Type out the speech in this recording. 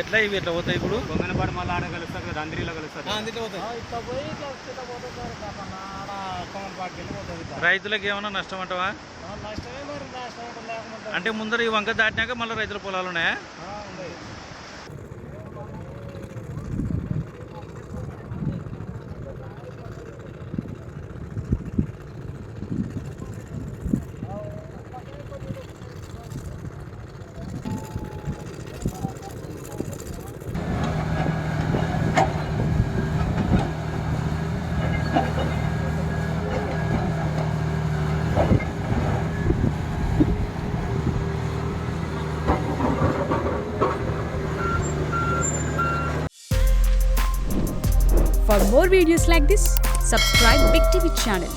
ఎట్లా ఇవి ఎట్లా పోతాయి ఇప్పుడు? బొంగనపాడు మళ్ళీ ఆడ కలుస్తారు కదా, అందరిలో కలుస్తారు. రైతులకు ఏమైనా నష్టం అంటావా? అంటే ముందర ఈ వంక దాటినాక మళ్ళీ రైతుల పొలాలు ఉన్నాయా? For more videos like this, subscribe Big TV channel.